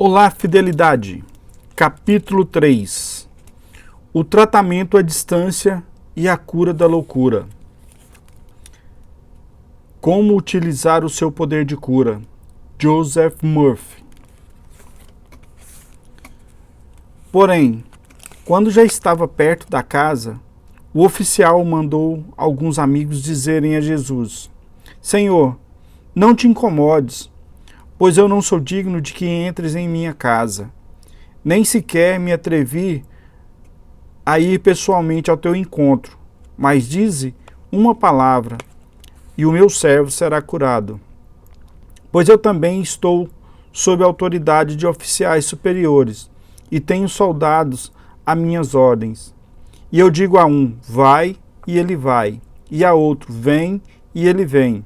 Olá, fidelidade. Capítulo 3. O tratamento à distância e a cura da loucura. Como utilizar o seu poder de cura. Joseph Murphy. Porém, quando já estava perto da casa, o oficial mandou alguns amigos dizerem a Jesus: Senhor, não te incomodes, pois eu não sou digno de que entres em minha casa. Nem sequer me atrevi a ir pessoalmente ao teu encontro, mas dize uma palavra, e o meu servo será curado. Pois eu também estou sob a autoridade de oficiais superiores, e tenho soldados a minhas ordens. E eu digo a um, vai, e ele vai, e a outro, vem, e ele vem.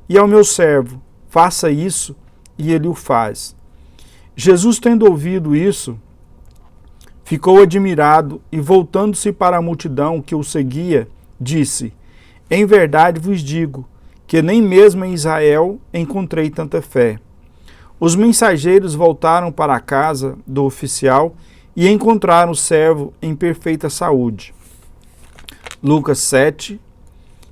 E ao meu servo, faça isso, e ele o faz. Jesus, tendo ouvido isso, ficou admirado e, voltando-se para a multidão que o seguia, disse: Em verdade vos digo que nem mesmo em Israel encontrei tanta fé. Os mensageiros voltaram para a casa do oficial e encontraram o servo em perfeita saúde. Lucas 7,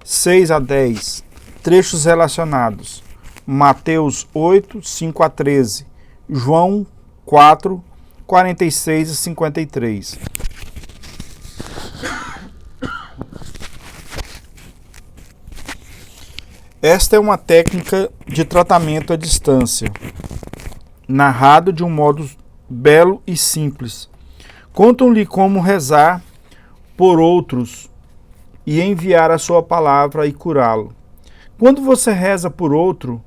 6 a 10. Trechos relacionados. Mateus 8, 5 a 13. João 4, 46 a 53. Esta é uma técnica de tratamento à distância, narrado de um modo belo e simples. Contam-lhe como rezar por outros e enviar a sua palavra e curá-lo. Quando você reza por outro,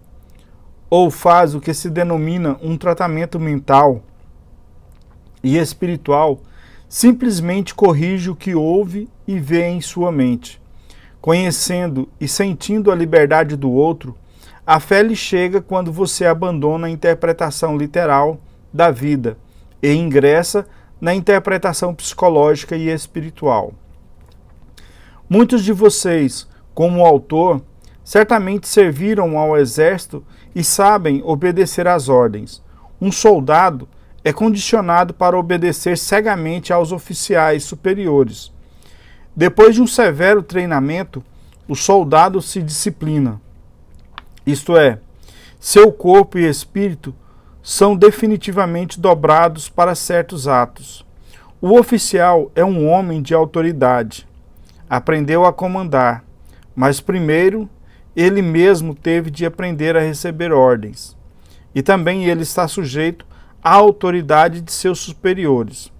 ou faz o que se denomina um tratamento mental e espiritual, simplesmente corrige o que ouve e vê em sua mente. Conhecendo e sentindo a liberdade do outro, a fé lhe chega quando você abandona a interpretação literal da vida e ingressa na interpretação psicológica e espiritual. Muitos de vocês, como autor, certamente serviram ao exército e sabem obedecer às ordens. Um soldado é condicionado para obedecer cegamente aos oficiais superiores. Depois de um severo treinamento, o soldado se disciplina. Isto é, seu corpo e espírito são definitivamente dobrados para certos atos. O oficial é um homem de autoridade. Aprendeu a comandar, mas primeiro ele mesmo teve de aprender a receber ordens. E também ele está sujeito à autoridade de seus superiores.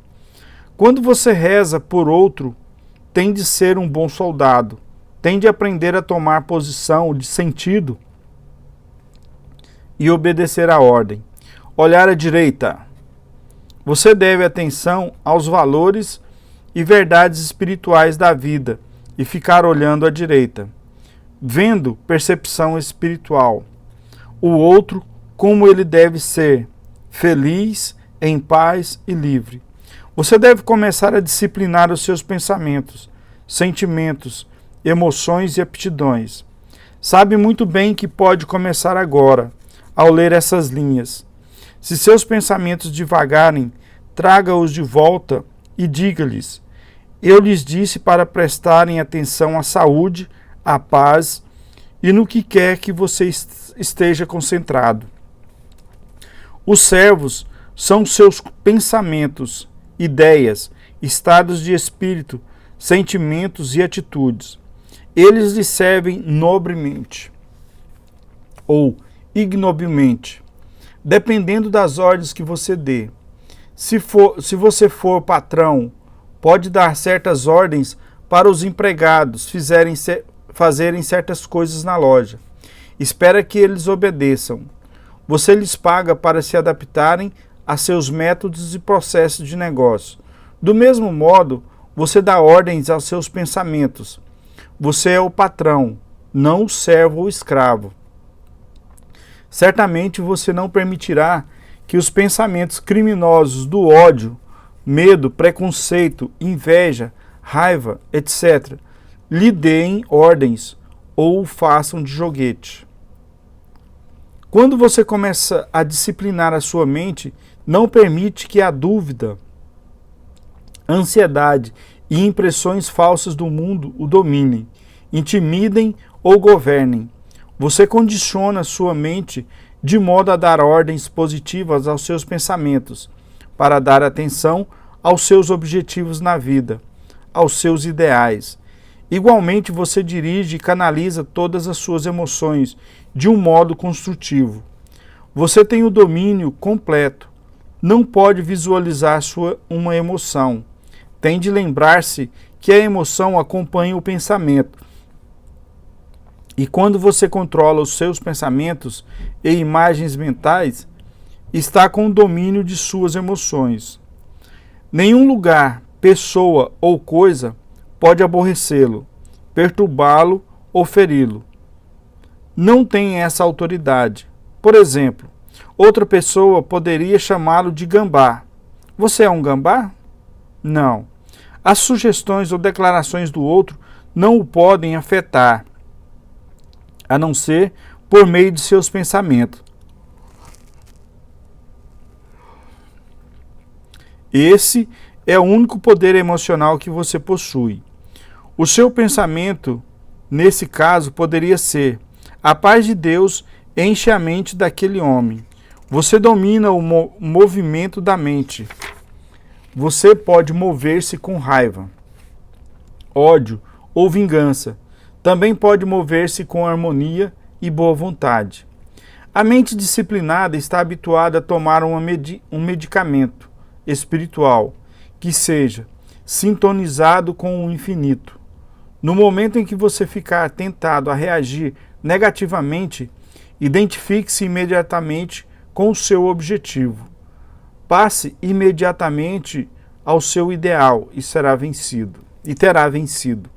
Quando você reza por outro, tem de ser um bom soldado, tem de aprender a tomar posição de sentido e obedecer à ordem. Olhar à direita. Você deve atenção aos valores e verdades espirituais da vida e ficar olhando à direita, vendo percepção espiritual. O outro, como ele deve ser, feliz, em paz e livre. Você deve começar a disciplinar os seus pensamentos, sentimentos, emoções e aptidões. Sabe muito bem que pode começar agora, ao ler essas linhas. Se seus pensamentos divagarem, traga-os de volta e diga-lhes: eu lhes disse para prestarem atenção à saúde, à paz e no que quer que você esteja concentrado. Os servos são seus pensamentos, ideias, estados de espírito, sentimentos e atitudes. Eles lhe servem nobremente ou ignobilmente, dependendo das ordens que você dê. Se você for patrão, pode dar certas ordens para os empregados fazerem certas coisas na loja. Espera que eles obedeçam. Você lhes paga para se adaptarem a seus métodos e processos de negócio. Do mesmo modo, você dá ordens aos seus pensamentos. Você é o patrão, não o servo ou escravo. Certamente você não permitirá que os pensamentos criminosos do ódio, medo, preconceito, inveja, raiva, etc., lhe deem ordens ou o façam de joguete. Quando você começa a disciplinar a sua mente, não permite que a dúvida, ansiedade e impressões falsas do mundo o dominem, intimidem ou governem. Você condiciona sua mente de modo a dar ordens positivas aos seus pensamentos, para dar atenção aos seus objetivos na vida, aos seus ideais. Igualmente, você dirige e canaliza todas as suas emoções de um modo construtivo. Você tem o domínio completo. Não pode visualizar uma emoção. Tem de lembrar-se que a emoção acompanha o pensamento. E quando você controla os seus pensamentos e imagens mentais, está com o domínio de suas emoções. Nenhum lugar, pessoa ou coisa pode aborrecê-lo, perturbá-lo ou feri-lo. Não tem essa autoridade. Por exemplo, outra pessoa poderia chamá-lo de gambá. Você é um gambá? Não. As sugestões ou declarações do outro não o podem afetar, a não ser por meio de seus pensamentos. Esse é o único poder emocional que você possui. O seu pensamento, nesse caso, poderia ser: a paz de Deus enche a mente daquele homem. Você domina o movimento da mente. Você pode mover-se com raiva, ódio ou vingança. Também pode mover-se com harmonia e boa vontade. A mente disciplinada está habituada a tomar um medicamento espiritual que seja sintonizado com o infinito. No momento em que você ficar tentado a reagir negativamente, identifique-se imediatamente com o seu objetivo. Passe imediatamente ao seu ideal e terá vencido.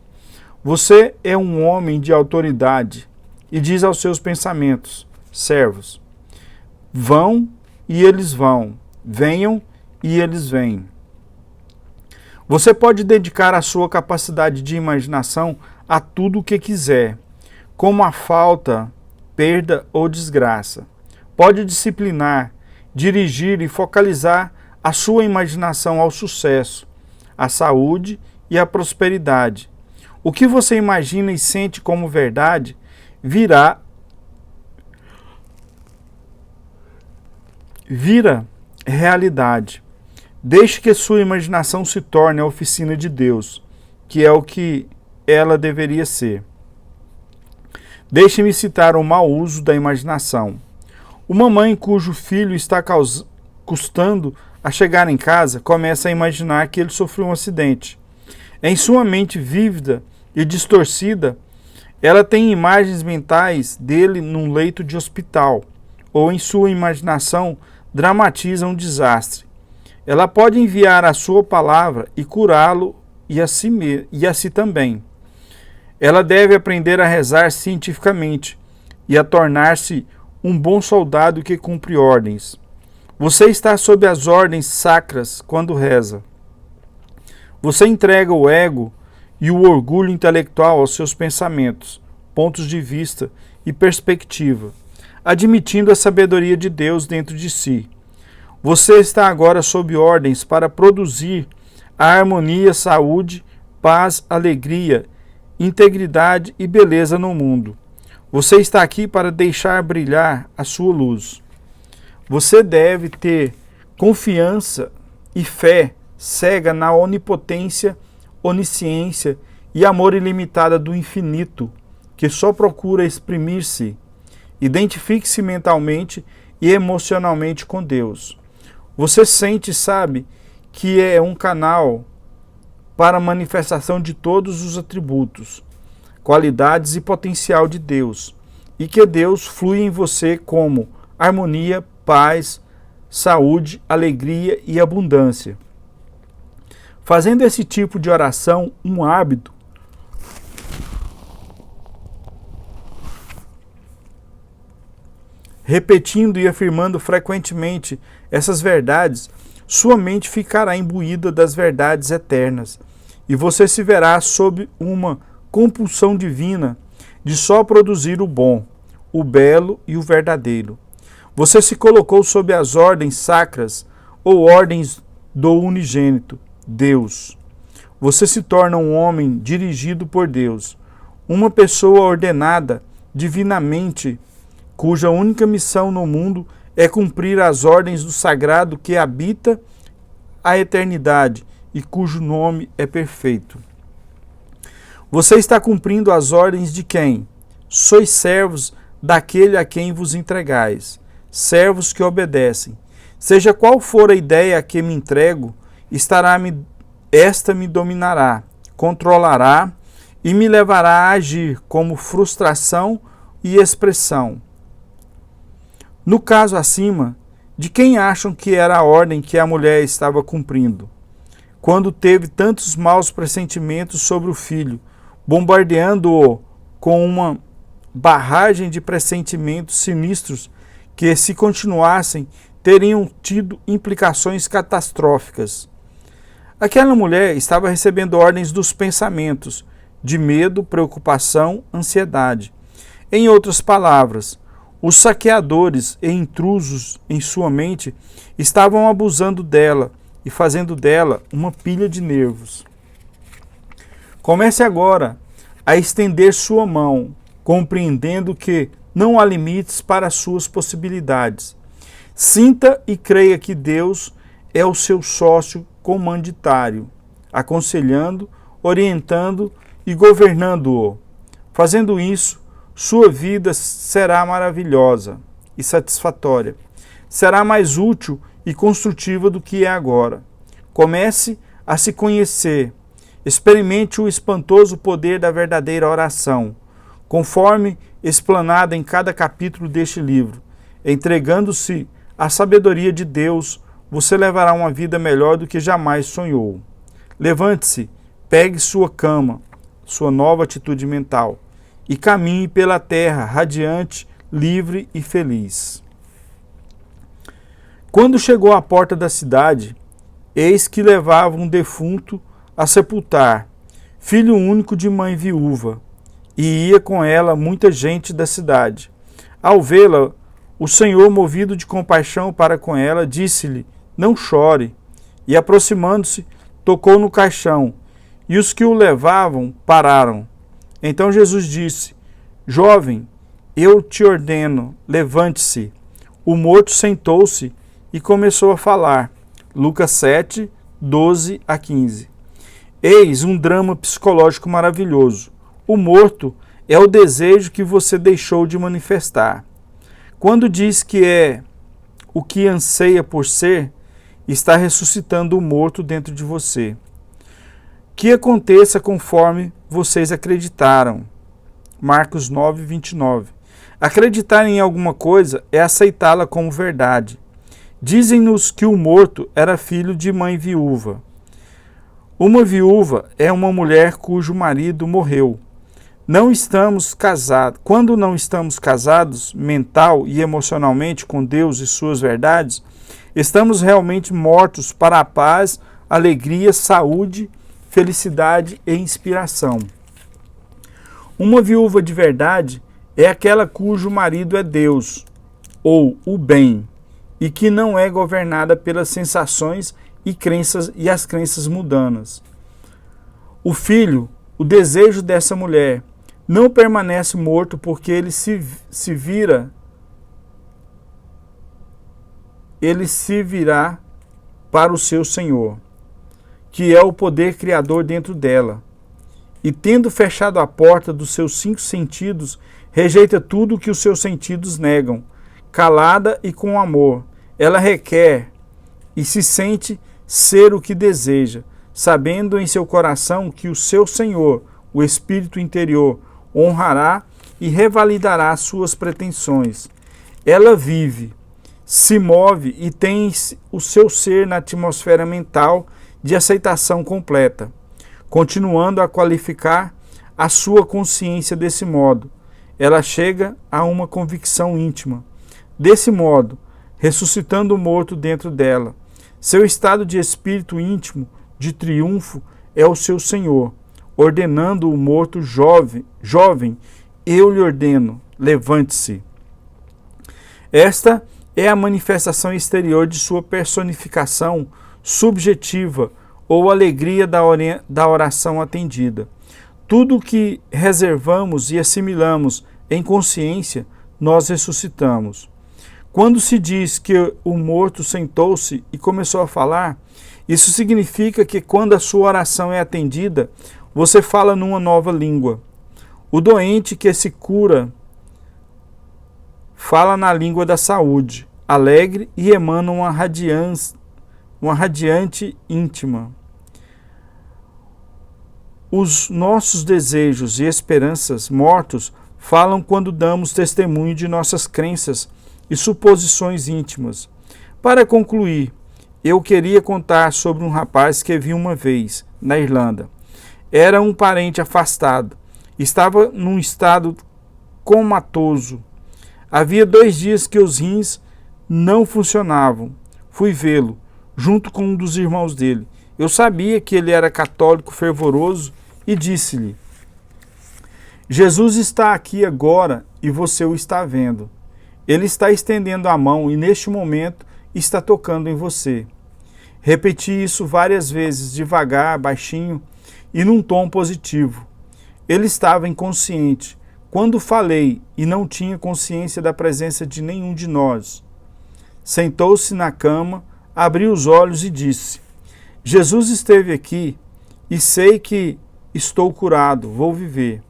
Você é um homem de autoridade e diz aos seus pensamentos: servos, vão e eles vão, venham e eles vêm. Você pode dedicar a sua capacidade de imaginação a tudo o que quiser, como a falta, perda ou desgraça. Pode disciplinar, dirigir e focalizar a sua imaginação ao sucesso, à saúde e à prosperidade. O que você imagina e sente como verdade vira realidade. Deixe que sua imaginação se torne a oficina de Deus, que é o que ela deveria ser. Deixe-me citar o mau uso da imaginação. Uma mãe cujo filho está custando a chegar em casa começa a imaginar que ele sofreu um acidente. Em sua mente vívida e distorcida, ela tem imagens mentais dele num leito de hospital, ou em sua imaginação dramatiza um desastre. Ela pode enviar a sua palavra e curá-lo e a si também. Ela deve aprender a rezar cientificamente e a tornar-se um bom soldado que cumpre ordens. Você está sob as ordens sacras quando reza. Você entrega o ego e o orgulho intelectual aos seus pensamentos, pontos de vista e perspectiva, admitindo a sabedoria de Deus dentro de si. Você está agora sob ordens para produzir a harmonia, saúde, paz, alegria, integridade e beleza no mundo. Você está aqui para deixar brilhar a sua luz. Você deve ter confiança e fé cega na onipotência, onisciência e amor ilimitado do infinito, que só procura exprimir-se. Identifique-se mentalmente e emocionalmente com Deus. Você sente e sabe que é um canal para a manifestação de todos os atributos, qualidades e potencial de Deus, e que Deus flui em você como harmonia, paz, saúde, alegria e abundância. Fazendo esse tipo de oração um hábito, repetindo e afirmando frequentemente essas verdades, sua mente ficará imbuída das verdades eternas e você se verá sob uma compulsão divina de só produzir o bom, o belo e o verdadeiro. Você se colocou sob as ordens sacras ou ordens do unigênito, Deus. Você se torna um homem dirigido por Deus, uma pessoa ordenada divinamente, cuja única missão no mundo é cumprir as ordens do sagrado que habita a eternidade e cujo nome é perfeito. Você está cumprindo as ordens de quem? Sois servos daquele a quem vos entregais, servos que obedecem. Seja qual for a ideia a que me entrego, esta me dominará, controlará e me levará a agir como frustração e expressão. No caso acima, de quem acham que era a ordem que a mulher estava cumprindo, quando teve tantos maus pressentimentos sobre o filho, bombardeando-o com uma barragem de pressentimentos sinistros que, se continuassem, teriam tido implicações catastróficas. Aquela mulher estava recebendo ordens dos pensamentos, de medo, preocupação, ansiedade. Em outras palavras, os saqueadores e intrusos em sua mente estavam abusando dela e fazendo dela uma pilha de nervos. Comece agora a estender sua mão, compreendendo que não há limites para suas possibilidades. Sinta e creia que Deus é o seu sócio comanditário, aconselhando, orientando e governando-o. Fazendo isso, sua vida será maravilhosa e satisfatória. Será mais útil e construtiva do que é agora. Comece a se conhecer. Experimente o espantoso poder da verdadeira oração, conforme explanada em cada capítulo deste livro. Entregando-se à sabedoria de Deus, você levará uma vida melhor do que jamais sonhou. Levante-se, pegue sua cama, sua nova atitude mental, e caminhe pela terra radiante, livre e feliz. Quando chegou à porta da cidade, eis que levava um defunto a sepultar, filho único de mãe viúva, e ia com ela muita gente da cidade. Ao vê-la, o Senhor, movido de compaixão para com ela, disse-lhe: não chore. E aproximando-se, tocou no caixão, e os que o levavam pararam. Então Jesus disse: jovem, eu te ordeno, levante-se. O morto sentou-se e começou a falar. Lucas 7, 12 a 15. Eis um drama psicológico maravilhoso. O morto é o desejo que você deixou de manifestar. Quando diz que é o que anseia por ser, está ressuscitando o morto dentro de você. Que aconteça conforme vocês acreditaram. Marcos 9, 29. Acreditar em alguma coisa é aceitá-la como verdade. Dizem-nos que o morto era filho de mãe viúva. Uma viúva é uma mulher cujo marido morreu. Não estamos casados. Quando não estamos casados, mental e emocionalmente com Deus e suas verdades, estamos realmente mortos para a paz, alegria, saúde, felicidade e inspiração. Uma viúva de verdade é aquela cujo marido é Deus, ou o bem, e que não é governada pelas sensações e as crenças mundanas. O filho, o desejo dessa mulher, não permanece morto porque ele se virá para o seu Senhor, que é o poder criador dentro dela. E tendo fechado a porta dos seus 5 sentidos, rejeita tudo o que os seus sentidos negam. Calada e com amor, ela requer e se sente ser o que deseja, sabendo em seu coração que o seu Senhor, o Espírito interior, honrará e revalidará suas pretensões. Ela vive, se move e tem o seu ser na atmosfera mental de aceitação completa, continuando a qualificar a sua consciência desse modo. Ela chega a uma convicção íntima. Desse modo, ressuscitando o morto dentro dela, seu estado de espírito íntimo, de triunfo, é o seu Senhor, ordenando o morto jovem, eu lhe ordeno, levante-se. Esta é a manifestação exterior de sua personificação subjetiva ou alegria da oração atendida. Tudo o que reservamos e assimilamos em consciência, nós ressuscitamos. Quando se diz que o morto sentou-se e começou a falar, isso significa que quando a sua oração é atendida, você fala numa nova língua. O doente que se cura fala na língua da saúde, alegre e emana uma radiante íntima. Os nossos desejos e esperanças mortos falam quando damos testemunho de nossas crenças e suposições íntimas. Para concluir, eu queria contar sobre um rapaz que vi uma vez, na Irlanda. Era um parente afastado. Estava num estado comatoso. Havia 2 dias que os rins não funcionavam. Fui vê-lo, junto com um dos irmãos dele. Eu sabia que ele era católico fervoroso e disse-lhe: Jesus está aqui agora e você o está vendo. Ele está estendendo a mão e neste momento está tocando em você. Repeti isso várias vezes, devagar, baixinho e num tom positivo. Ele estava inconsciente quando falei e não tinha consciência da presença de nenhum de nós. Sentou-se na cama, abriu os olhos e disse: Jesus esteve aqui e sei que estou curado, vou viver.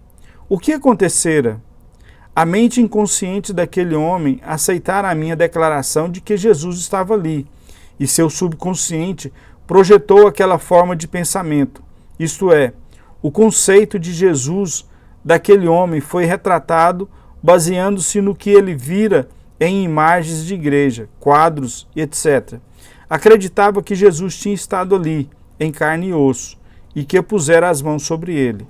O que acontecera? A mente inconsciente daquele homem aceitara a minha declaração de que Jesus estava ali, e seu subconsciente projetou aquela forma de pensamento. Isto é, o conceito de Jesus daquele homem foi retratado baseando-se no que ele vira em imagens de igreja, quadros, etc. Acreditava que Jesus tinha estado ali, em carne e osso, e que pusera as mãos sobre ele.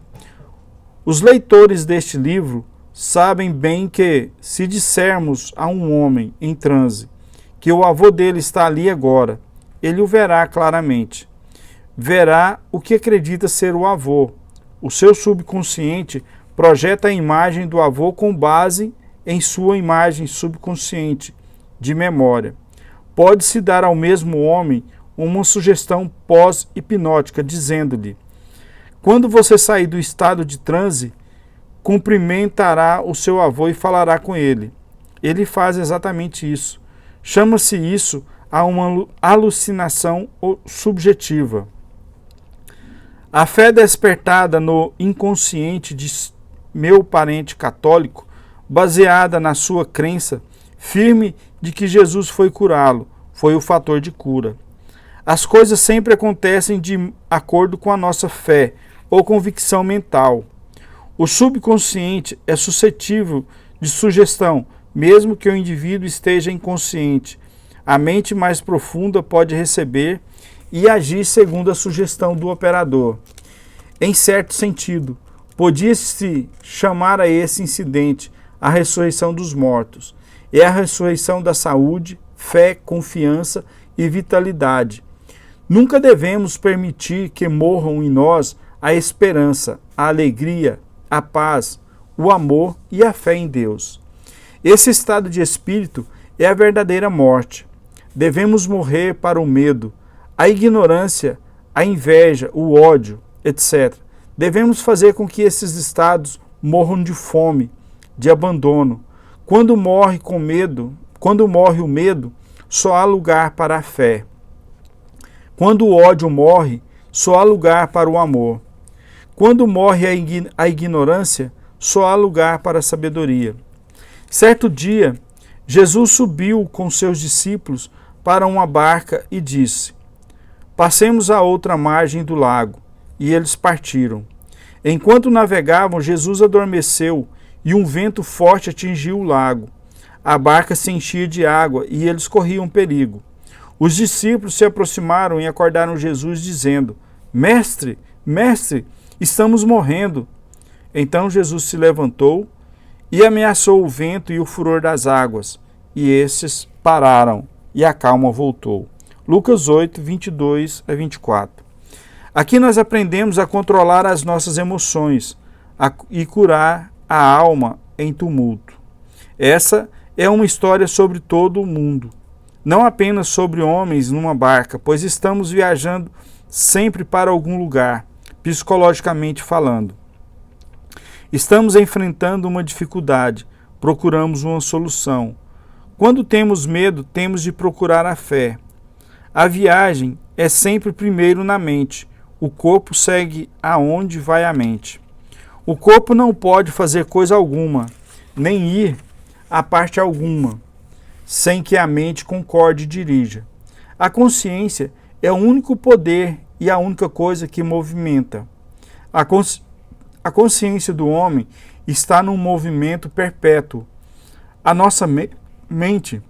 Os leitores deste livro sabem bem que, se dissermos a um homem em transe que o avô dele está ali agora, ele o verá claramente. Verá o que acredita ser o avô. O seu subconsciente projeta a imagem do avô com base em sua imagem subconsciente de memória. Pode-se dar ao mesmo homem uma sugestão pós-hipnótica, dizendo-lhe: quando você sair do estado de transe, cumprimentará o seu avô e falará com ele. Ele faz exatamente isso. Chama-se isso a uma alucinação subjetiva. A fé despertada no inconsciente de meu parente católico, baseada na sua crença firme de que Jesus foi curá-lo, foi o fator de cura. As coisas sempre acontecem de acordo com a nossa fé ou convicção mental. O subconsciente é suscetível de sugestão, mesmo que o indivíduo esteja inconsciente. A mente mais profunda pode receber e agir segundo a sugestão do operador. Em certo sentido, podia-se chamar a esse incidente a ressurreição dos mortos. É a ressurreição da saúde, fé, confiança e vitalidade. Nunca devemos permitir que morram em nós a esperança, a alegria, a paz, o amor e a fé em Deus. Esse estado de espírito é a verdadeira morte. Devemos morrer para o medo, a ignorância, a inveja, o ódio, etc. Devemos fazer com que esses estados morram de fome, de abandono. Quando morre o medo, só há lugar para a fé. Quando o ódio morre, só há lugar para o amor. Quando morre a ignorância, só há lugar para a sabedoria. Certo dia, Jesus subiu com seus discípulos para uma barca e disse: passemos à outra margem do lago. E eles partiram. Enquanto navegavam, Jesus adormeceu e um vento forte atingiu o lago. A barca se enchia de água e eles corriam perigo. Os discípulos se aproximaram e acordaram Jesus, dizendo: Mestre, mestre, estamos morrendo. Então Jesus se levantou e ameaçou o vento e o furor das águas, e estes pararam, e a calma voltou. Lucas 8, 22 a 24. Aqui nós aprendemos a controlar as nossas emoções e curar a alma em tumulto. Essa é uma história sobre todo o mundo, não apenas sobre homens numa barca, pois estamos viajando sempre para algum lugar, psicologicamente falando. Estamos enfrentando uma dificuldade, procuramos uma solução. Quando temos medo, temos de procurar a fé. A viagem é sempre primeiro na mente. O corpo segue aonde vai a mente. O corpo não pode fazer coisa alguma, nem ir a parte alguma, sem que a mente concorde e dirija. A consciência é o único poder e a única coisa que movimenta. A consciência do homem está num movimento perpétuo. A nossa mente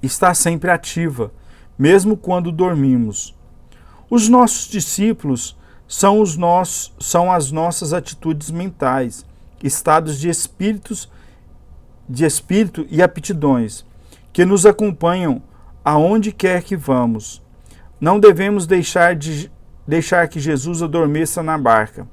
está sempre ativa, mesmo quando dormimos. Os nossos discípulos são as nossas atitudes mentais, estados de espírito e aptidões, que nos acompanham aonde quer que vamos. Não devemos deixar que Jesus adormeça na barca.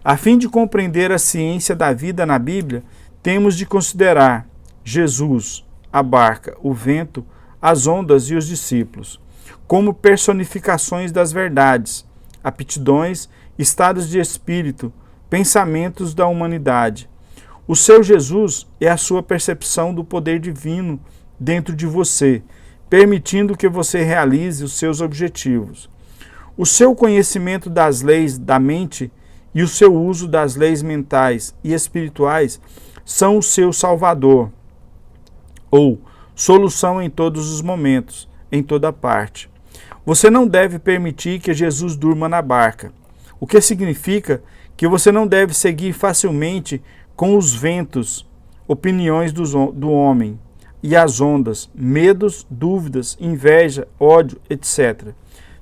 A fim de compreender a ciência da vida na Bíblia, temos de considerar Jesus, a barca, o vento, as ondas e os discípulos, como personificações das verdades, aptidões, estados de espírito, pensamentos da humanidade. O seu Jesus é a sua percepção do poder divino dentro de você, permitindo que você realize os seus objetivos. O seu conhecimento das leis da mente e o seu uso das leis mentais e espirituais são o seu salvador, ou solução em todos os momentos, em toda parte. Você não deve permitir que Jesus durma na barca, o que significa que você não deve seguir facilmente com os ventos, opiniões do homem e as ondas, medos, dúvidas, inveja, ódio, etc.,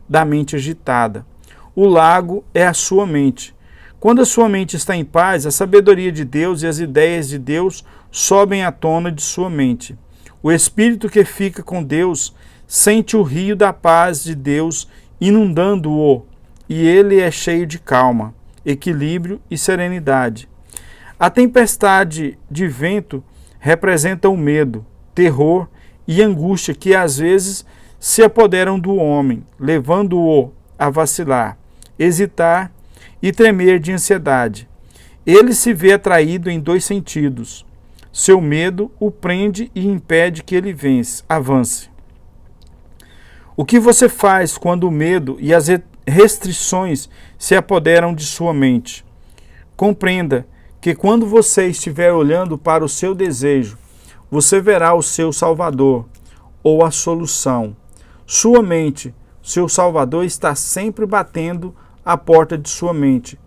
da mente agitada. O lago é a sua mente. Quando a sua mente está em paz, a sabedoria de Deus e as ideias de Deus sobem à tona de sua mente. O espírito que fica com Deus sente o rio da paz de Deus inundando-o, e ele é cheio de calma, equilíbrio e serenidade. A tempestade de vento representa o medo, terror e angústia que às vezes se apoderam do homem, levando-o a vacilar, hesitar e tremer de ansiedade. Ele se vê atraído em dois sentidos. Seu medo o prende e impede que ele avance. O que você faz quando o medo e as restrições se apoderam de sua mente? Compreenda que quando você estiver olhando para o seu desejo, você verá o seu Salvador ou a solução. Sua mente, seu Salvador, está sempre batendo à porta de sua mente.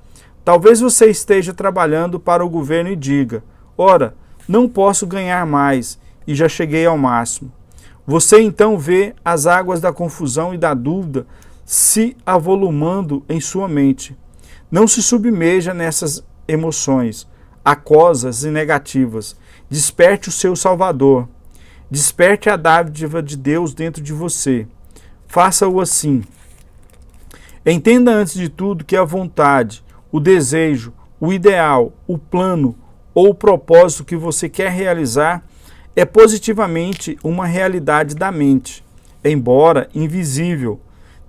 Talvez você esteja trabalhando para o governo e diga: ora, não posso ganhar mais e já cheguei ao máximo. Você então vê as águas da confusão e da dúvida se avolumando em sua mente. Não se submeja nessas emoções aquosas e negativas. Desperte o seu Salvador. Desperte a dádiva de Deus dentro de você. Faça-o assim. Entenda antes de tudo que a vontade, o desejo, o ideal, o plano ou o propósito que você quer realizar é positivamente uma realidade da mente, embora invisível.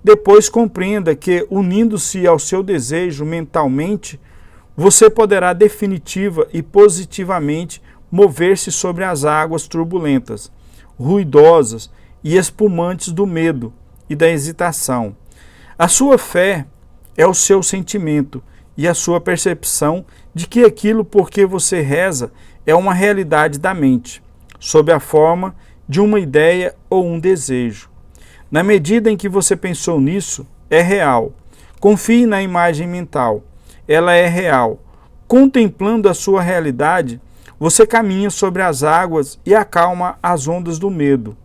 Depois compreenda que, unindo-se ao seu desejo mentalmente, você poderá definitiva e positivamente mover-se sobre as águas turbulentas, ruidosas e espumantes do medo e da hesitação. A sua fé é o seu sentimento e a sua percepção de que aquilo por que você reza é uma realidade da mente, sob a forma de uma ideia ou um desejo. Na medida em que você pensou nisso, é real. Confie na imagem mental. Ela é real. Contemplando a sua realidade, você caminha sobre as águas e acalma as ondas do medo.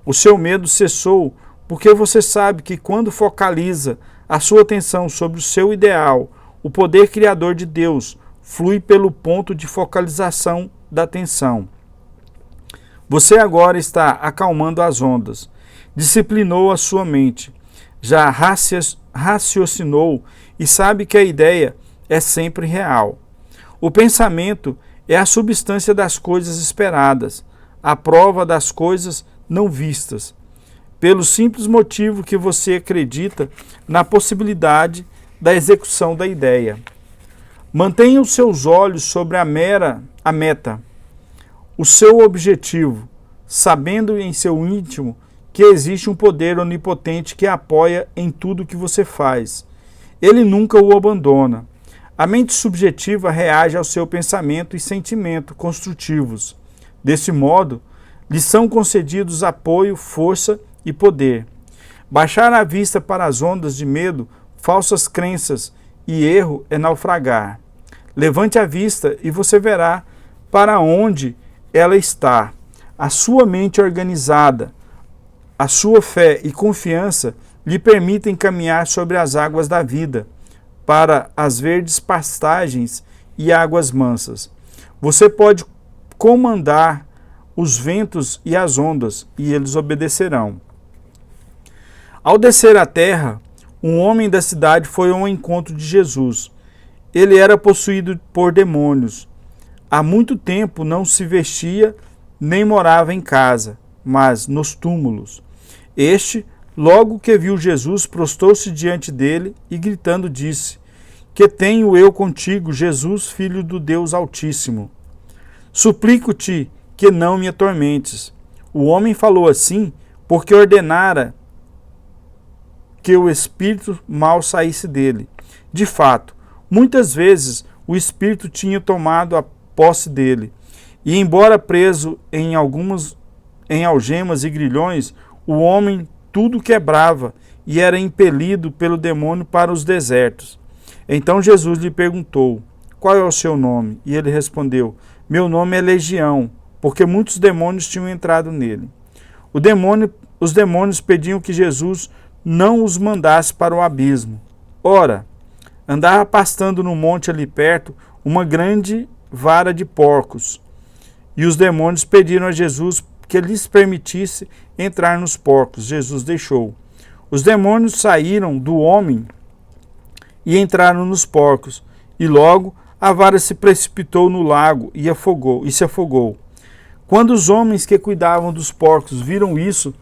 O seu medo cessou porque você sabe que quando focaliza a sua atenção sobre o seu ideal, o poder criador de Deus flui pelo ponto de focalização da atenção. Você agora está acalmando as ondas, disciplinou a sua mente, já raciocinou e sabe que a ideia é sempre real. O pensamento é a substância das coisas esperadas, à prova das coisas não vistas, pelo simples motivo que você acredita na possibilidade da execução da ideia. Mantenha os seus olhos sobre a meta, o seu objetivo, sabendo em seu íntimo que existe um poder onipotente que apoia em tudo que você faz. Ele nunca o abandona. A mente subjetiva reage ao seu pensamento e sentimento construtivos. Desse modo, lhe são concedidos apoio, força e poder. Baixar a vista para as ondas de medo, falsas crenças e erro é naufragar. Levante a vista e você verá para onde ela está. A sua mente organizada, a sua fé e confiança lhe permitem caminhar sobre as águas da vida, para as verdes pastagens e águas mansas. Você pode comandar os ventos e as ondas, e eles obedecerão. Ao descer à terra, um homem da cidade foi ao encontro de Jesus. Ele era possuído por demônios. Há muito tempo não se vestia nem morava em casa, mas nos túmulos. Este, logo que viu Jesus, prostrou-se diante dele e, gritando, disse: Que tenho eu contigo, Jesus, Filho do Deus Altíssimo? Suplico-te que não me atormentes. O homem falou assim porque ordenara que o espírito mal saísse dele. De fato, muitas vezes o espírito tinha tomado a posse dele, e embora preso em algemas e grilhões, o homem tudo quebrava e era impelido pelo demônio para os desertos. Então Jesus lhe perguntou: Qual é o seu nome? E ele respondeu: Meu nome é Legião, porque muitos demônios tinham entrado nele. Os demônios pediam que Jesus não os mandasse para o abismo. Ora, andava pastando no monte ali perto uma grande vara de porcos, e os demônios pediram a Jesus que lhes permitisse entrar nos porcos. Jesus deixou. Os demônios saíram do homem e entraram nos porcos, e logo a vara se precipitou no lago e se afogou. Quando os homens que cuidavam dos porcos viram isso,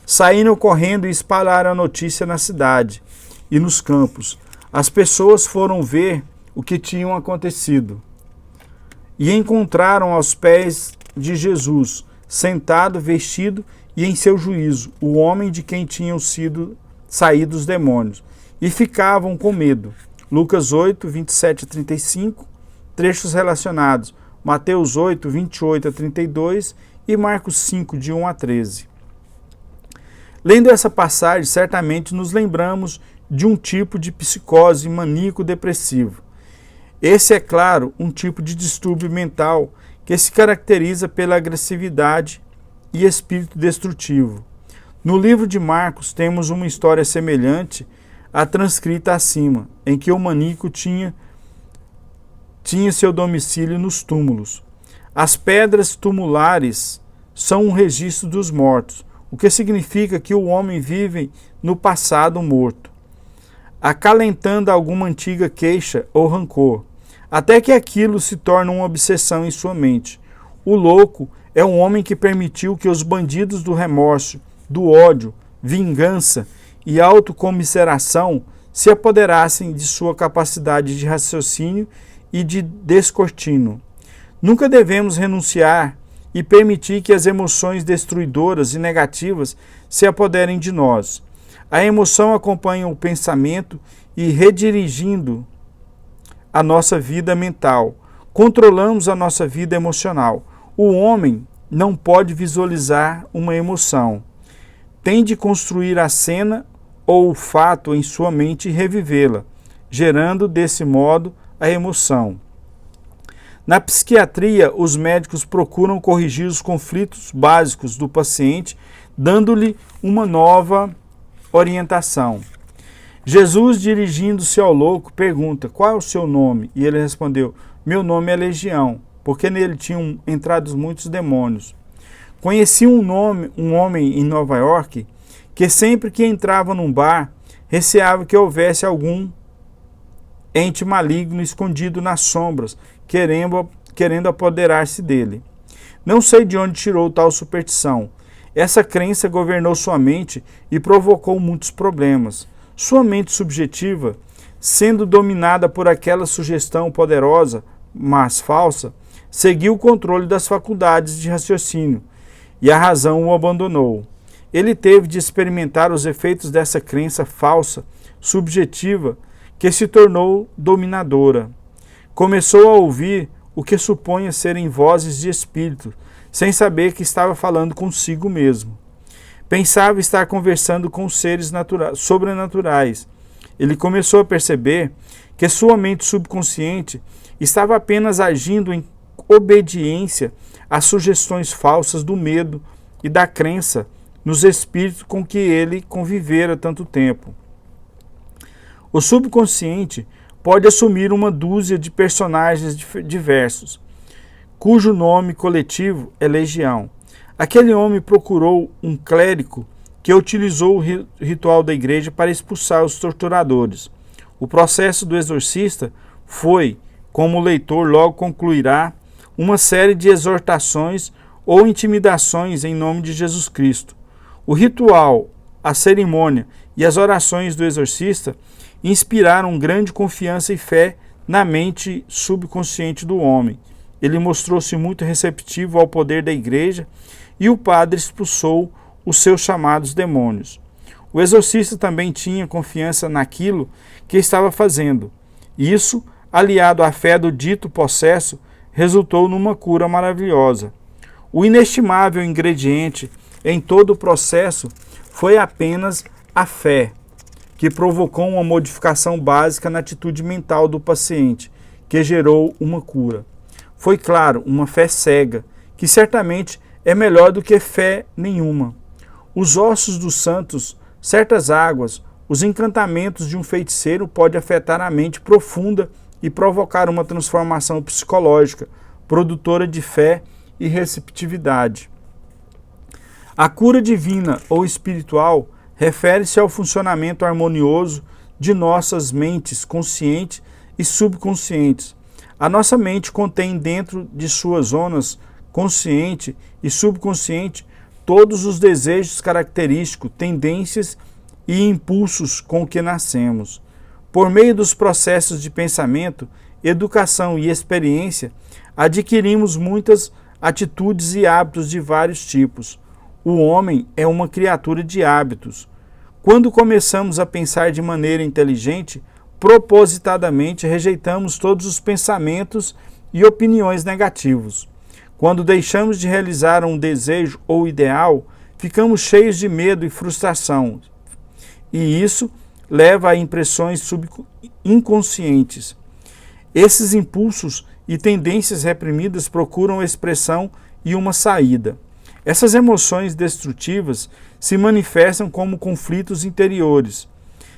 saíram correndo e espalharam a notícia na cidade e nos campos. As pessoas foram ver o que tinha acontecido e encontraram aos pés de Jesus, sentado, vestido e em seu juízo, o homem de quem tinham saído os demônios, e ficavam com medo. Lucas 8, 27 a 35, trechos relacionados, Mateus 8, 28 a 32 e Marcos 5, de 1 a 13. Lendo essa passagem, certamente nos lembramos de um tipo de psicose maníaco-depressivo. Esse é, claro, um tipo de distúrbio mental que se caracteriza pela agressividade e espírito destrutivo. No livro de Marcos temos uma história semelhante à transcrita acima, em que o maníaco tinha seu domicílio nos túmulos. As pedras tumulares são um registro dos mortos, o que significa que o homem vive no passado morto, acalentando alguma antiga queixa ou rancor, até que aquilo se torna uma obsessão em sua mente. O louco é um homem que permitiu que os bandidos do remorso, do ódio, vingança e autocomiseração se apoderassem de sua capacidade de raciocínio e de descortino. Nunca devemos renunciar e permitir que as emoções destruidoras e negativas se apoderem de nós. A emoção acompanha o pensamento e, redirigindo a nossa vida mental, controlamos a nossa vida emocional. O homem não pode visualizar uma emoção. Tem de construir a cena ou o fato em sua mente e revivê-la, gerando desse modo a emoção. Na psiquiatria, os médicos procuram corrigir os conflitos básicos do paciente, dando-lhe uma nova orientação. Jesus, dirigindo-se ao louco, pergunta: Qual é o seu nome? E ele respondeu: Meu nome é Legião, porque nele tinham entrado muitos demônios. Conheci um homem em Nova York que sempre que entrava num bar, receava que houvesse algum ente maligno escondido nas sombras, querendo apoderar-se dele. Não sei de onde tirou tal superstição. Essa crença governou sua mente e provocou muitos problemas. Sua mente subjetiva, sendo dominada por aquela sugestão poderosa, mas falsa, seguiu o controle das faculdades de raciocínio, e a razão o abandonou. Ele teve de experimentar os efeitos dessa crença falsa, subjetiva, que se tornou dominadora. Começou a ouvir o que supunha serem vozes de espírito, sem saber que estava falando consigo mesmo. Pensava estar conversando com seres sobrenaturais. Ele começou a perceber que sua mente subconsciente estava apenas agindo em obediência às sugestões falsas do medo e da crença nos espíritos com que ele convivera tanto tempo. O subconsciente pode assumir uma dúzia de personagens diversos, cujo nome coletivo é legião. Aquele homem procurou um clérigo que utilizou o ritual da igreja para expulsar os torturadores. O processo do exorcista foi, como o leitor logo concluirá, uma série de exortações ou intimidações em nome de Jesus Cristo. O ritual, a cerimônia e as orações do exorcista inspiraram grande confiança e fé na mente subconsciente do homem. Ele mostrou-se muito receptivo ao poder da igreja e o padre expulsou os seus chamados demônios. O exorcista também tinha confiança naquilo que estava fazendo. Isso, aliado à fé do dito possesso, resultou numa cura maravilhosa. O inestimável ingrediente em todo o processo foi apenas a fé, que provocou uma modificação básica na atitude mental do paciente, que gerou uma cura. Foi, claro, uma fé cega, que certamente é melhor do que fé nenhuma. Os ossos dos santos, certas águas, os encantamentos de um feiticeiro podem afetar a mente profunda e provocar uma transformação psicológica, produtora de fé e receptividade. A cura divina ou espiritual refere-se ao funcionamento harmonioso de nossas mentes conscientes e subconscientes. A nossa mente contém dentro de suas zonas consciente e subconsciente todos os desejos característicos, tendências e impulsos com que nascemos. Por meio dos processos de pensamento, educação e experiência, adquirimos muitas atitudes e hábitos de vários tipos. O homem é uma criatura de hábitos. Quando começamos a pensar de maneira inteligente, propositadamente rejeitamos todos os pensamentos e opiniões negativos. Quando deixamos de realizar um desejo ou ideal, ficamos cheios de medo e frustração. E isso leva a impressões inconscientes. Esses impulsos e tendências reprimidas procuram expressão e uma saída. Essas emoções destrutivas se manifestam como conflitos interiores.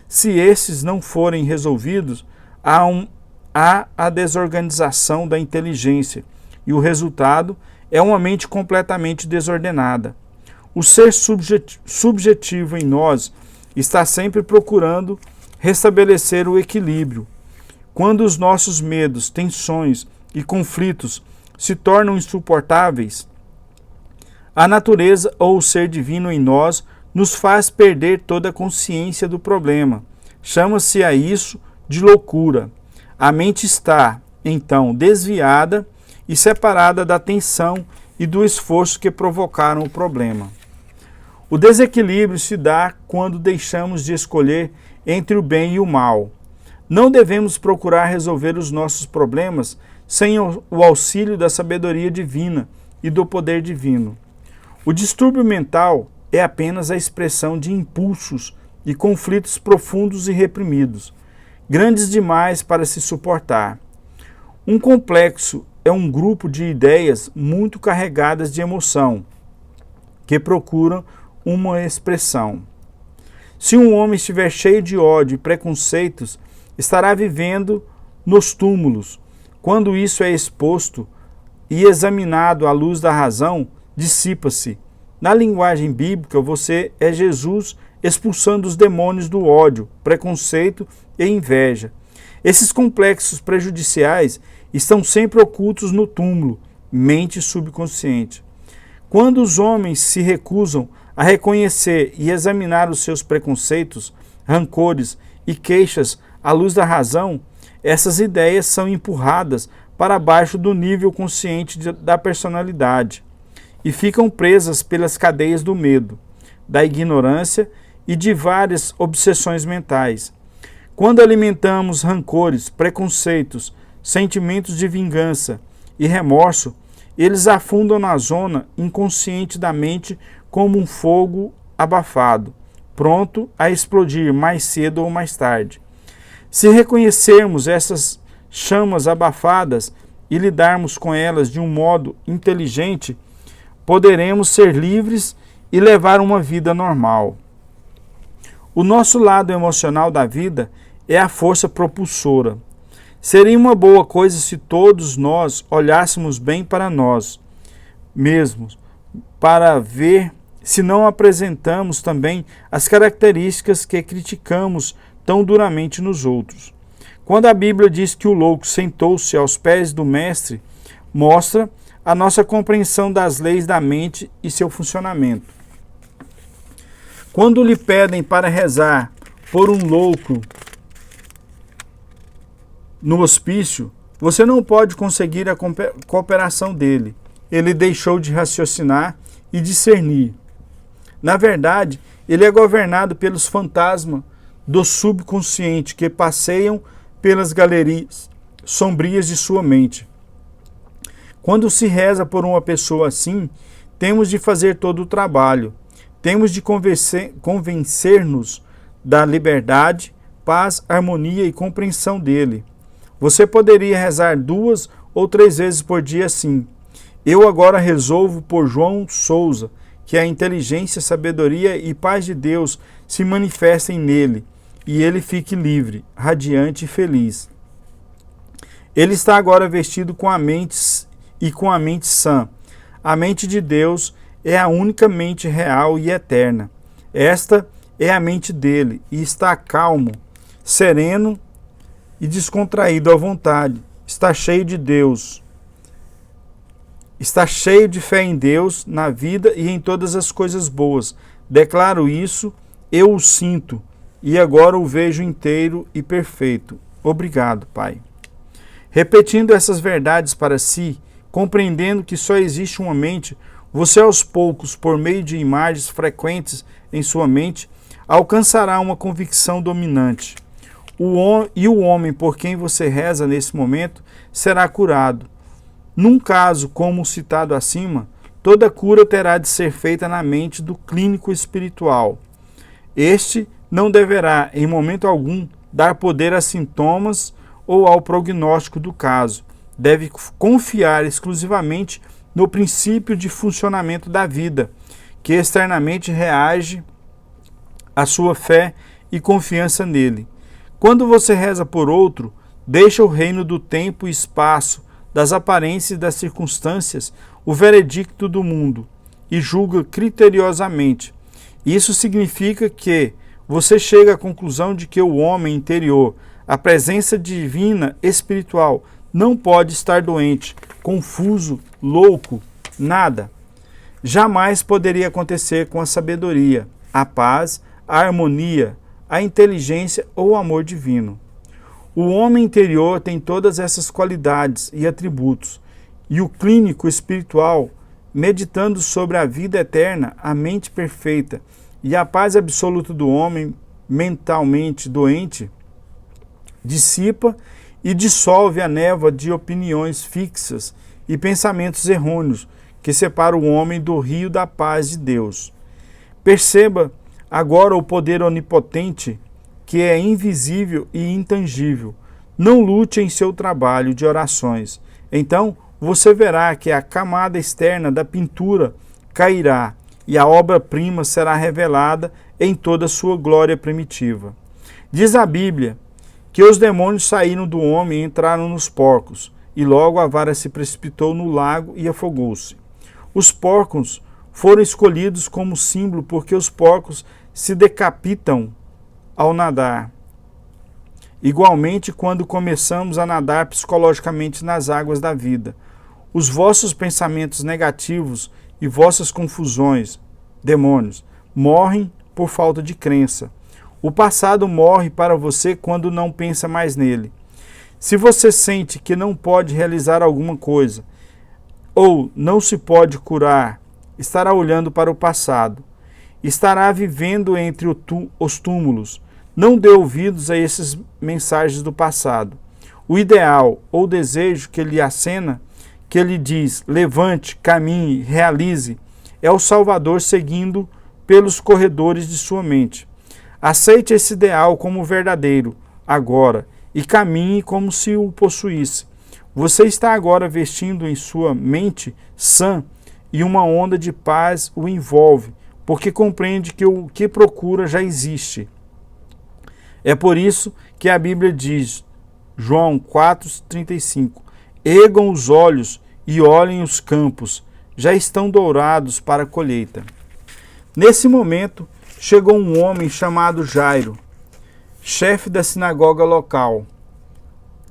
Se esses não forem resolvidos, há a desorganização da inteligência e o resultado é uma mente completamente desordenada. O ser subjetivo em nós está sempre procurando restabelecer o equilíbrio. Quando os nossos medos, tensões e conflitos se tornam insuportáveis, a natureza ou o ser divino em nós nos faz perder toda a consciência do problema. Chama-se a isso de loucura. A mente está, então, desviada e separada da tensão e do esforço que provocaram o problema. O desequilíbrio se dá quando deixamos de escolher entre o bem e o mal. Não devemos procurar resolver os nossos problemas sem o auxílio da sabedoria divina e do poder divino. O distúrbio mental é apenas a expressão de impulsos e conflitos profundos e reprimidos, grandes demais para se suportar. Um complexo é um grupo de ideias muito carregadas de emoção, que procuram uma expressão. Se um homem estiver cheio de ódio e preconceitos, estará vivendo nos túmulos. Quando isso é exposto e examinado à luz da razão, dissipa-se. Na linguagem bíblica, você é Jesus expulsando os demônios do ódio, preconceito e inveja. Esses complexos prejudiciais estão sempre ocultos no túmulo mente subconsciente. Quando os homens se recusam a reconhecer e examinar os seus preconceitos, rancores e queixas à luz da razão, essas ideias são empurradas para baixo do nível consciente da personalidade e ficam presas pelas cadeias do medo, da ignorância e de várias obsessões mentais. Quando alimentamos rancores, preconceitos, sentimentos de vingança e remorso, eles afundam na zona inconsciente da mente como um fogo abafado, pronto a explodir mais cedo ou mais tarde. Se reconhecermos essas chamas abafadas e lidarmos com elas de um modo inteligente, poderemos ser livres e levar uma vida normal. O nosso lado emocional da vida é a força propulsora. Seria uma boa coisa se todos nós olhássemos bem para nós mesmos, para ver se não apresentamos também as características que criticamos tão duramente nos outros. Quando a Bíblia diz que o louco sentou-se aos pés do Mestre, mostra a nossa compreensão das leis da mente e seu funcionamento. Quando lhe pedem para rezar por um louco no hospício, você não pode conseguir a cooperação dele. Ele deixou de raciocinar e discernir. Na verdade, ele é governado pelos fantasmas do subconsciente que passeiam pelas galerias sombrias de sua mente. Quando se reza por uma pessoa assim, temos de fazer todo o trabalho. Temos de convencer-nos da liberdade, paz, harmonia e compreensão dele. Você poderia rezar 2 ou 3 vezes por dia assim. Eu agora resolvo por João Souza, que a inteligência, sabedoria e paz de Deus se manifestem nele, e ele fique livre, radiante e feliz. Ele está agora vestido com a mente sã. A mente de Deus é a única mente real e eterna. Esta é a mente dele, e está calmo, sereno e descontraído à vontade. Está cheio de Deus. Está cheio de fé em Deus, na vida e em todas as coisas boas. Declaro isso, eu o sinto, e agora o vejo inteiro e perfeito. Obrigado, Pai. Repetindo essas verdades para si, compreendendo que só existe uma mente, você aos poucos, por meio de imagens frequentes em sua mente, alcançará uma convicção dominante. O homem por quem você reza nesse momento será curado. Num caso como o citado acima, toda cura terá de ser feita na mente do clínico espiritual. Este não deverá, em momento algum, dar poder a sintomas ou ao prognóstico do caso. Deve confiar exclusivamente no princípio de funcionamento da vida, que externamente reage à sua fé e confiança nele. Quando você reza por outro, deixa o reino do tempo e espaço, das aparências e das circunstâncias, o veredicto do mundo, e julga criteriosamente. Isso significa que você chega à conclusão de que o homem interior, a presença divina espiritual, não pode estar doente, confuso, louco, nada. Jamais poderia acontecer com a sabedoria, a paz, a harmonia, a inteligência ou o amor divino. O homem interior tem todas essas qualidades e atributos, e o clínico espiritual, meditando sobre a vida eterna, a mente perfeita e a paz absoluta do homem mentalmente doente, dissipa e dissolve a névoa de opiniões fixas e pensamentos errôneos que separa o homem do rio da paz de Deus. Perceba agora o poder onipotente que é invisível e intangível. Não lute em seu trabalho de orações. Então você verá que a camada externa da pintura cairá e a obra-prima será revelada em toda a sua glória primitiva. Diz a Bíblia que os demônios saíram do homem e entraram nos porcos, e logo a vara se precipitou no lago e afogou-se. Os porcos foram escolhidos como símbolo porque os porcos se decapitam ao nadar. Igualmente, quando começamos a nadar psicologicamente nas águas da vida, Os vossos pensamentos negativos e vossas confusões, demônios, morrem por falta de crença. O passado morre para você quando não pensa mais nele. Se você sente que não pode realizar alguma coisa, ou não se pode curar, estará olhando para o passado. Estará vivendo entre os túmulos. Não dê ouvidos a essas mensagens do passado. O ideal ou desejo que lhe acena, que lhe diz, levante, caminhe, realize, é o Salvador seguindo pelos corredores de sua mente. Aceite esse ideal como verdadeiro, agora, e caminhe como se o possuísse. Você está agora vestindo em sua mente sã e uma onda de paz o envolve, porque compreende que o que procura já existe. É por isso que a Bíblia diz, João 4,35, ergam os olhos e olhem os campos, já estão dourados para a colheita. Nesse momento, chegou um homem chamado Jairo, chefe da sinagoga local.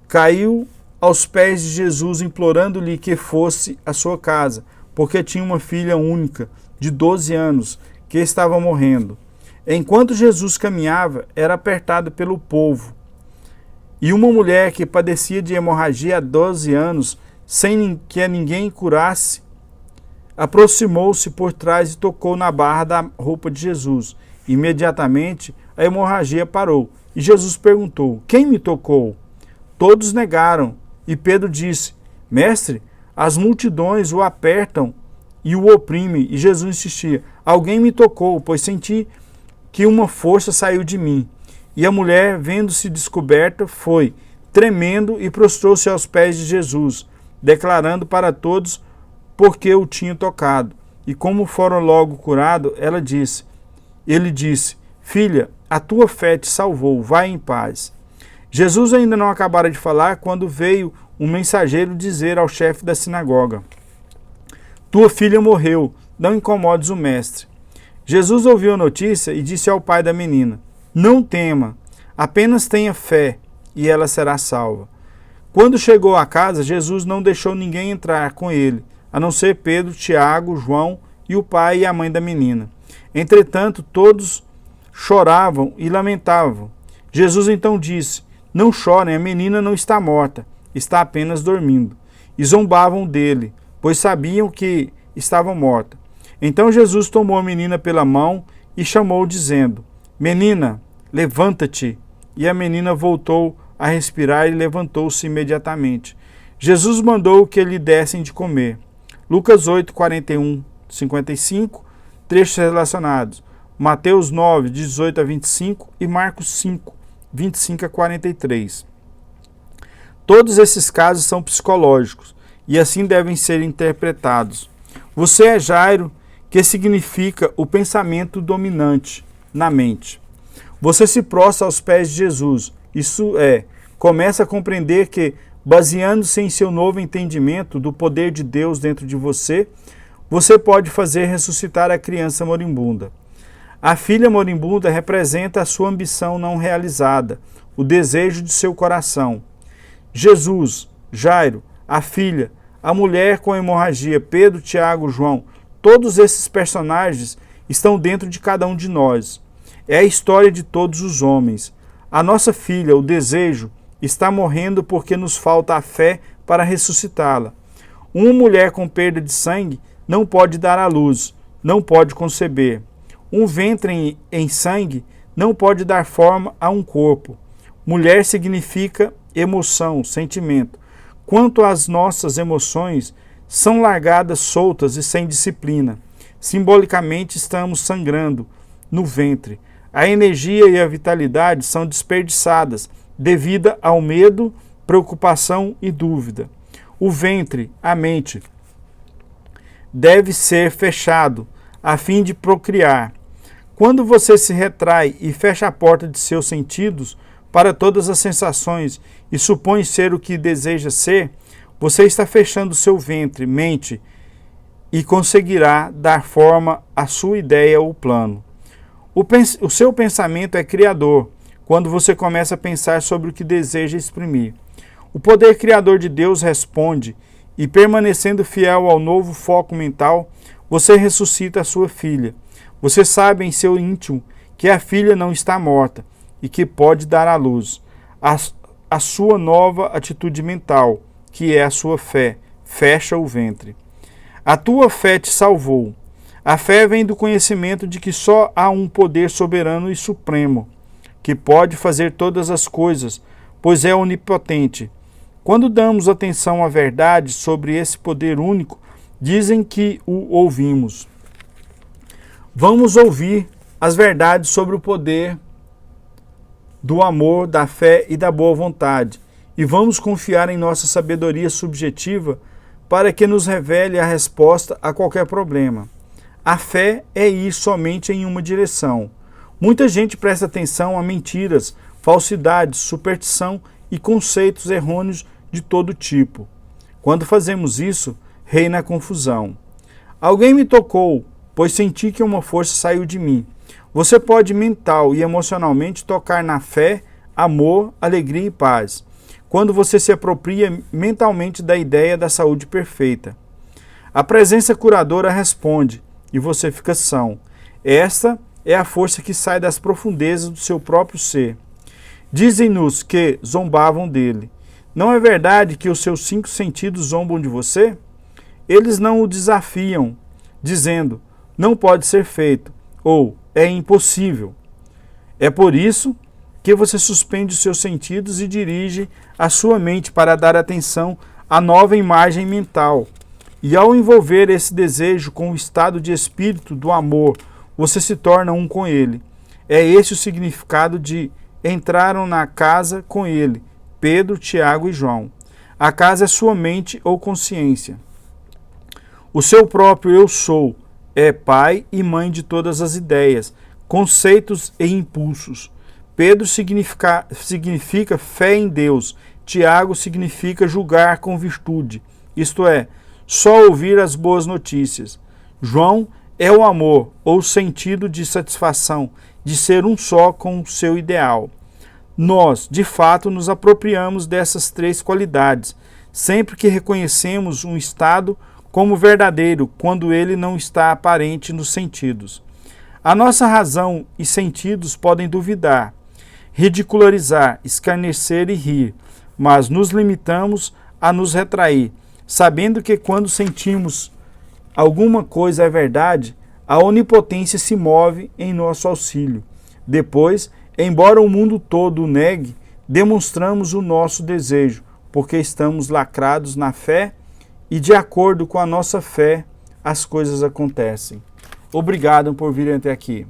Caiu aos pés de Jesus, implorando-lhe que fosse à sua casa, porque tinha uma filha única, de 12 anos, que estava morrendo. Enquanto Jesus caminhava, era apertado pelo povo. E uma mulher que padecia de hemorragia há 12 anos, sem que a ninguém curasse, aproximou-se por trás e tocou na barra da roupa de Jesus. Imediatamente a hemorragia parou. E Jesus perguntou, quem me tocou? Todos negaram. E Pedro disse, mestre, as multidões o apertam e o oprimem. E Jesus insistia, alguém me tocou, pois senti que uma força saiu de mim. E a mulher, vendo-se descoberta, foi, tremendo, e prostrou-se aos pés de Jesus, declarando para todos porque o tinha tocado. E como foram logo curados, ele disse, filha, a tua fé te salvou, vai em paz. Jesus ainda não acabara de falar quando veio um mensageiro dizer ao chefe da sinagoga, tua filha morreu, não incomodes o mestre. Jesus ouviu a notícia e disse ao pai da menina, não tema, apenas tenha fé e ela será salva. Quando chegou à casa, Jesus não deixou ninguém entrar com ele, a não ser Pedro, Tiago, João e o pai e a mãe da menina. Entretanto, todos choravam e lamentavam. Jesus então disse, não chorem, a menina não está morta, está apenas dormindo. E zombavam dele, pois sabiam que estava morta. Então Jesus tomou a menina pela mão e chamou, dizendo, menina, levanta-te. E a menina voltou a respirar e levantou-se imediatamente. Jesus mandou que lhe dessem de comer. Lucas 8, 41, 55, trechos relacionados. Mateus 9, 18 a 25 e Marcos 5, 25 a 43. Todos esses casos são psicológicos e assim devem ser interpretados. Você é Jairo, que significa o pensamento dominante na mente. Você se prostra aos pés de Jesus, isso é, começa a compreender que, baseando-se em seu novo entendimento do poder de Deus dentro de você, você pode fazer ressuscitar a criança moribunda. A filha moribunda representa a sua ambição não realizada, o desejo de seu coração. Jesus, Jairo, a filha, a mulher com hemorragia, Pedro, Tiago, João, todos esses personagens estão dentro de cada um de nós. É a história de todos os homens. A nossa filha, o desejo, está morrendo porque nos falta a fé para ressuscitá-la. Uma mulher com perda de sangue não pode dar à luz, não pode conceber. Um ventre em sangue não pode dar forma a um corpo. Mulher significa emoção, sentimento. Quanto às nossas emoções, são largadas soltas e sem disciplina. Simbolicamente estamos sangrando no ventre. A energia e a vitalidade são desperdiçadas devido ao medo, preocupação e dúvida. O ventre, a mente, deve ser fechado a fim de procriar. Quando você se retrai e fecha a porta de seus sentidos para todas as sensações e supõe ser o que deseja ser, você está fechando seu ventre, mente, e conseguirá dar forma à sua ideia ou plano. O seu pensamento é criador, quando você começa a pensar sobre o que deseja exprimir. O poder criador de Deus responde e permanecendo fiel ao novo foco mental, você ressuscita a sua filha. Você sabe em seu íntimo que a filha não está morta e que pode dar à luz. A sua nova atitude mental, que é a sua fé, fecha o ventre. A tua fé te salvou. A fé vem do conhecimento de que só há um poder soberano e supremo, que pode fazer todas as coisas, pois é onipotente. Quando damos atenção à verdade sobre esse poder único, dizem que o ouvimos. Vamos ouvir as verdades sobre o poder do amor, da fé e da boa vontade, e vamos confiar em nossa sabedoria subjetiva para que nos revele a resposta a qualquer problema. A fé é ir somente em uma direção. Muita gente presta atenção a mentiras, falsidades, superstição e conceitos errôneos de todo tipo. Quando fazemos isso, reina a confusão. Alguém me tocou, pois senti que uma força saiu de mim. Você pode mental e emocionalmente tocar na fé, amor, alegria e paz, quando você se apropria mentalmente da ideia da saúde perfeita. A presença curadora responde e você fica são. Esta é a força que sai das profundezas do seu próprio ser. Dizem-nos que zombavam dele. Não é verdade que os seus 5 sentidos zombam de você? Eles não o desafiam, dizendo, não pode ser feito, ou é impossível. É por isso que você suspende os seus sentidos e dirige a sua mente para dar atenção à nova imagem mental. E ao envolver esse desejo com o estado de espírito do amor, você se torna um com ele. É esse o significado de entraram na casa com ele, Pedro, Tiago e João. A casa é sua mente ou consciência. O seu próprio eu sou é pai e mãe de todas as ideias, conceitos e impulsos. Pedro significa fé em Deus. Tiago significa julgar com virtude, isto é, só ouvir as boas notícias. João é o amor, ou sentido de satisfação, de ser um só com o seu ideal. Nós, de fato, nos apropriamos dessas 3 qualidades, sempre que reconhecemos um estado como verdadeiro, quando ele não está aparente nos sentidos. A nossa razão e sentidos podem duvidar, ridicularizar, escarnecer e rir, mas nos limitamos a nos retrair, sabendo que quando sentimos alguma coisa é verdade, a onipotência se move em nosso auxílio. Depois, embora o mundo todo o negue, demonstramos o nosso desejo, porque estamos lacrados na fé e de acordo com a nossa fé, as coisas acontecem. Obrigado por virem até aqui.